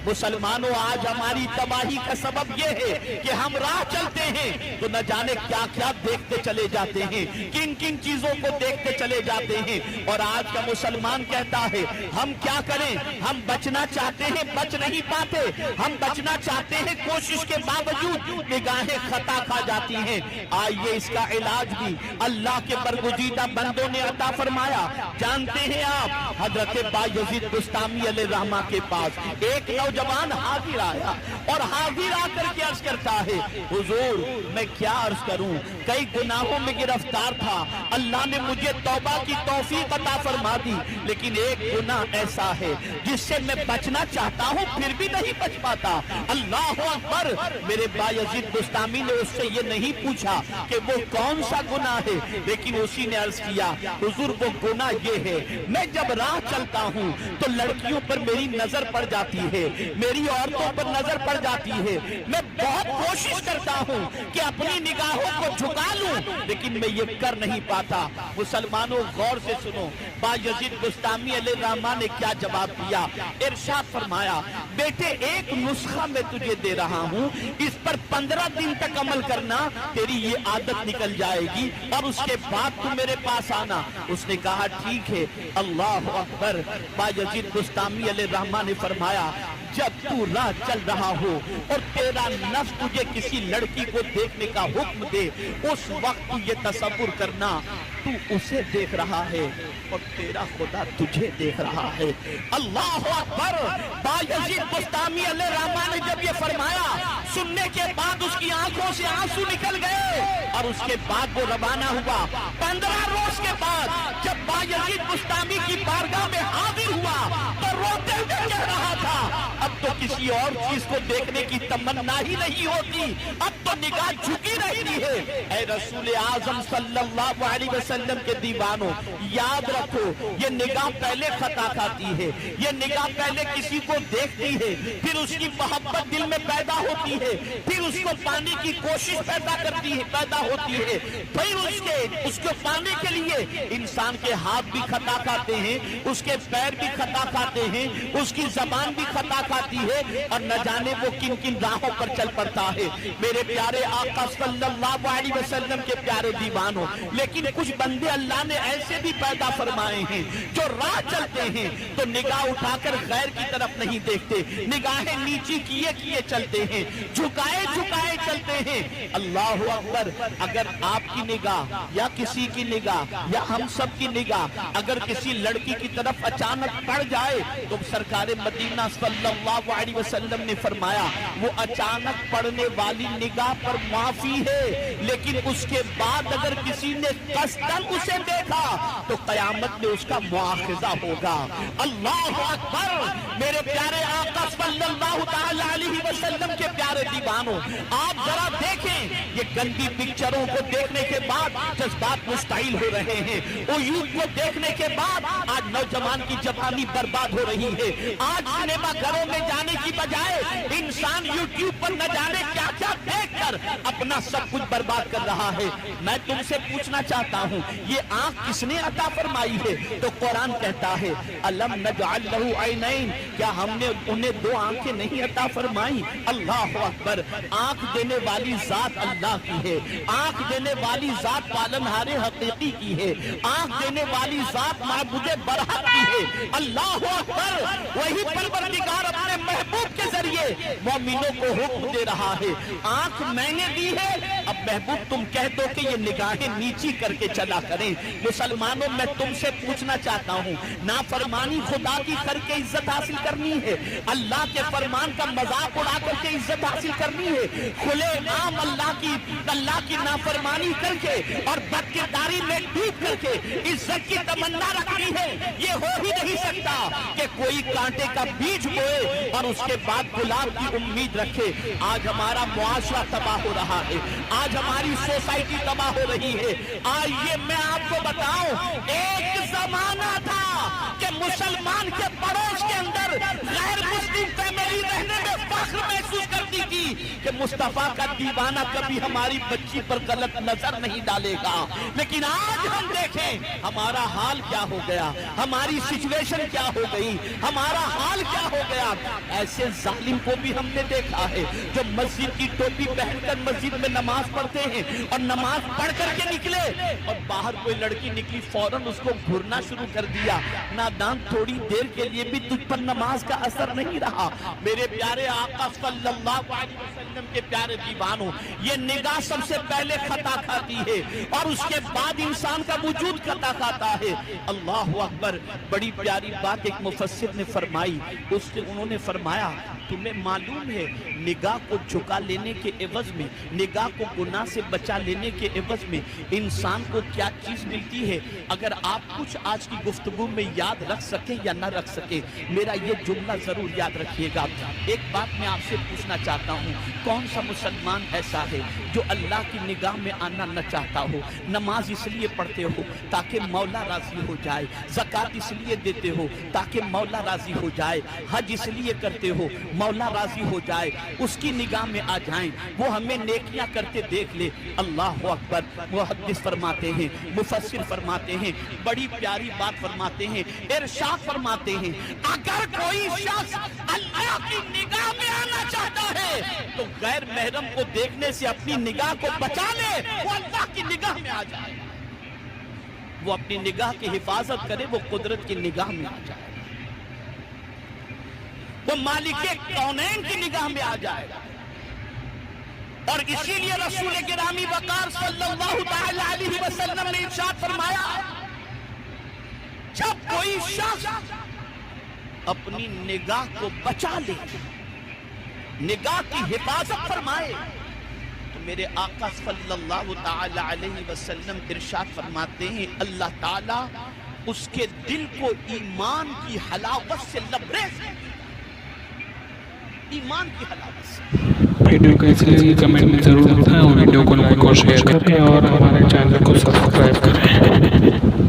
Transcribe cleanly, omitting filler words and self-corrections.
मुसलमानों, आज हमारी तबाही का सबब यह है कि हम राह चलते हैं तो न जाने क्या क्या देखते चले जाते हैं, किन किन चीजों को देखते चले जाते हैं। और आज का मुसलमान कहता है हम क्या करें, हम बचना चाहते हैं, बच नहीं पाते, हम बचना चाहते हैं, कोशिश के बावजूद निगाहें खता खा जाती हैं। आइए इसका इलाज भी अल्लाह के बरगुजीदा बंदों ने अता फरमाया। जानते हैं आप, हजरत बायजीद बुस्तामी अलैहिर्रहमा के पास एक नौजवान हाजिर आया और हाजिर आकर के अर्ज करता है, हुजूर मैं क्या अर्ज करूं, कई गुनाहों में गिरफ्तार था, अल्लाह ने मुझे तौबा की तौफीक अता फरमा दी, लेकिन एक गुनाह ऐसा है जिससे मैं बचना चाहता हूं फिर भी नहीं बच पाता। अल्लाह अकबर। मेरे बायजीद बुस्तामी ने उससे ये नहीं पूछा कि वो कौन सा गुनाह है, लेकिन उसी ने अर्ज किया, हुजूर वो गुनाह ये है, मैं जब राह चलता हूं तो लड़कियों पर मेरी नजर पड़ जाती है, मेरी औरतों पर नजर पड़ जाती है, मैं बहुत कोशिश करता हूं कि अपनी निगाहों को झुका लूं, लेकिन मैं ये कर नहीं पाता। मुसलमानों गौर से सुनो, बायजीद बुस्तामी अलैहिर्रहमा ने क्या जवाब दिया। इरशाद फरमाया, बेटे एक नुस्खा मैं तुझे दे रहा हूं, इस पर 15 दिन तक अमल करना, तेरी ये आदत निकल जाएगी और उसके बाद तू मेरे पास आना। उसने कहा ठीक है। अल्लाह अकबर। बायजीद बुस्तामी अलैहिर्रहमा ने फरमाया, जब तू राह चल रहा हो और तेरा नफ्स तुझे किसी लड़की को देखने का हुक्म दे, उस वक्त तू ये तसव्वुर करना तू उसे देख रहा है और तेरा खुदा तुझे देख रहा है। अल्लाह अकबर। बायजीद बुस्तामी अलैहिर्रहमा ने जब ये फरमाया, सुनने के बाद उसकी आंखों से आंसू निकल गए और उसके बाद वो रवाना हुआ। 15 रोज के बाद जब बायजीद बुस्तामी की बारगाह में हाजिर हुआ तो रोते हुए कह रहा था, अब तो किसी और चीज को देखने की तमन्ना ही नहीं होती, अब तो निगाह झुकी रहती है। ऐ रसूल आजम सल्लल्लाहु अलैहि वसल्लम के दीवानों, याद रखो, ये निगाह पहले खता खाती है, ये निगाह पहले किसी को देखती है, फिर उसकी मोहब्बत दिल में पैदा होती है, फिर उसको पाने की कोशिश पैदा होती है, फिर उसको पाने के लिए इंसान के हाथ भी खता खाते हैं, उसके पैर भी खता खाते हैं, उसकी जबान भी खता खाती है और न जाने वो किन किन राहों पर चल पड़ता है। मेरे प्यारे आका सल्लल्लाहु अलैहि वसल्लम के प्यारे दीवानों, लेकिन कुछ बंदे अल्लाह ने ऐसे भी पैदा फरमाए हैं जो राह चलते हैं तो निगाह उठाकर गैर की तरफ नहीं देखते, निगाहें नीची किए किए चलते हैं, झुकाए झुकाए चलते हैं। अल्लाह अकबर। अगर आपकी निगाह या किसी की निगाह या हम सब की निगाह अगर किसी लड़की की तरफ अचानक पड़ जाए तो सरकार मदीना सल्लल्लाहु अलैहि वसल्लम ने फरमाया, वो अचानक पड़ने वाली निगाह पर माफी है, लेकिन उसके बाद अगर किसी ने कस्तन उसे देखा तो कयामत में उसका मुआखजा होगा। अल्लाह अकबर। मेरे प्यारे आका सल्लल्लाहु तआला अलैहि वसल्लम के प्यारे दीवानों, आप जरा देखें, ये गंदी पिक्चरों को देखने के बाद जज्बात मुश्ताइल हो रहे हैं, वो यूथ को देखने के बाद आज नौजवान की जवानी बर्बाद हो रही है। आज सिनेमा घरों में जाने की बजाय इंसान यूट्यूब पर न जाने क्या क्या देखकर अपना सब कुछ बर्बाद कर रहा है। मैं तुमसे पूछना चाहता हूँ, ये आंख किसने अता फरमाई है? तो कुरान कहता है, अलम नजअल लहू ऐनैन, क्या हमने उन्हें दो आंखें नहीं अता फरमाई? अल्लाह अकबर। आंख देने वाली जात अल्लाह की है, आंख देने वाली जात पालनहारे हकीकी की है, आंख देने वाली जात माबूदे बरहक की है। अल्लाह अकबर। वही परवरदिगार अपने महबूब के जरिए मोमिनों को हुक्म दे रहा है, आंख मैंने दी है, अब महबूब तुम कह दो कि ये निगाहें नीची करके चला करें। मुसलमानों, मैं तुमसे पूछना चाहता हूँ, नाफरमानी खुदा की करके इज्जत हासिल करनी है, अल्लाह के फरमान का मजाक उड़ा करके इज्जत हासिल करनी है, खुले आम अल्लाह की नाफरमानी करके और बदकिरदारी में डूब करके इज्जत की तमन्ना रखनी है। ये हो ही नहीं सकता कि कोई कांटे का बीज बोए और उसके बाद गुलाब की उम्मीद रखे। आज हमारा मुआशरा तबाह हो रहा है, आज हमारी सोसाइटी तबाह हो रही है। आइए मैं आपको बताऊं, एक जमाना था कि मुसलमान के पड़ोस के अंदर गैर मुस्लिम फैमिली रहने में फख्र महसूस करती थी, کہ مصطفیٰ کا دیوانہ کبھی ہماری بچی پر غلط نظر نہیں ڈالے گا، لیکن آج ہم دیکھیں ہمارا حال کیا ہو گیا، ہماری سچویشن کیا ہو گئی، ہمارا حال کیا ہو گیا۔ ایسے ظالم کو بھی ہم نے دیکھا ہے جو مسجد کی ٹوپی پہن کر مسجد میں نماز پڑھتے ہیں اور نماز پڑھ کر کے نکلے اور باہر کوئی لڑکی نکلی فوراً اس کو گھورنا شروع کر دیا۔ نادان، تھوڑی دیر کے لیے بھی تجھ پر نماز کا اثر نہیں رہا۔ میرے پیارے آقا صلی اللہ علیہ وسلم کے پیارے دیوانوں، یہ نگاہ سب سے پہلے خطا کھاتی ہے اور اس کے بعد انسان کا وجود خطا کھاتا ہے۔ اللہ اکبر۔ بڑی پیاری بات ایک مفسر نے فرمائی، انہوں نے فرمایا تمہیں معلوم ہے نگاہ کو جھکا لینے کے عوض میں، نگاہ کو گناہ سے بچا لینے کے عوض میں انسان کو کیا چیز ملتی ہے؟ اگر آپ کچھ آج کی گفتگو میں یاد رکھ سکیں یا نہ رکھ سکیں، میرا یہ جملہ ضرور یاد رکھیے گا۔ ایک بات میں آپ سے پوچھنا چاہتا ہوں، کون سا مسلمان ایسا ہے جو اللہ کی نگاہ میں آنا نہ چاہتا ہو؟ نماز اس لیے پڑھتے ہو تاکہ مولا راضی ہو جائے، زکوٰۃ اس لیے دیتے ہو تاکہ مولا راضی ہو جائے، حج اس لیے کرتے ہو مولا راضی ہو جائے، اس کی نگاہ میں آ جائیں، وہ ہمیں نیکیاں کرتے دیکھ لے۔ اللہ اکبر۔ محدث فرماتے ہیں، مفسر فرماتے ہیں، بڑی پیاری بات فرماتے ہیں، ارشاد فرماتے ہیں اگر کوئی شخص اللہ کی نگاہ میں آنا چاہتا ہے تو غیر محرم کو دیکھنے سے اپنی نگاہ کو بچا لے، وہ اللہ کی نگاہ میں آ جائے، وہ اپنی نگاہ کی حفاظت کرے، وہ قدرت کی نگاہ میں آ جائے، وہ مالک کونین کی نگاہ میں آ جائے گا۔ اور اسی لیے رسول گرامی وقار صلی اللہ تعالی علیہ وسلم نے ارشاد فرمایا جب کوئی شخص اپنی نگاہ کو بچا لے، نگاہ کی حفاظت فرمائے، تو میرے آقا صلی اللہ تعالی علیہ وسلم ارشاد فرماتے ہیں اللہ تعالیٰ اس کے دل کو ایمان کی حلاوت سے لبریز ہے، ایمان کی حلاوت سے۔ ویڈیو کیسی لگی کمنٹ میں ضرور بتائیں اور ویڈیو کو لائک اور شیئر کریں اور ہمارے چینل کو سبسکرائب کریں۔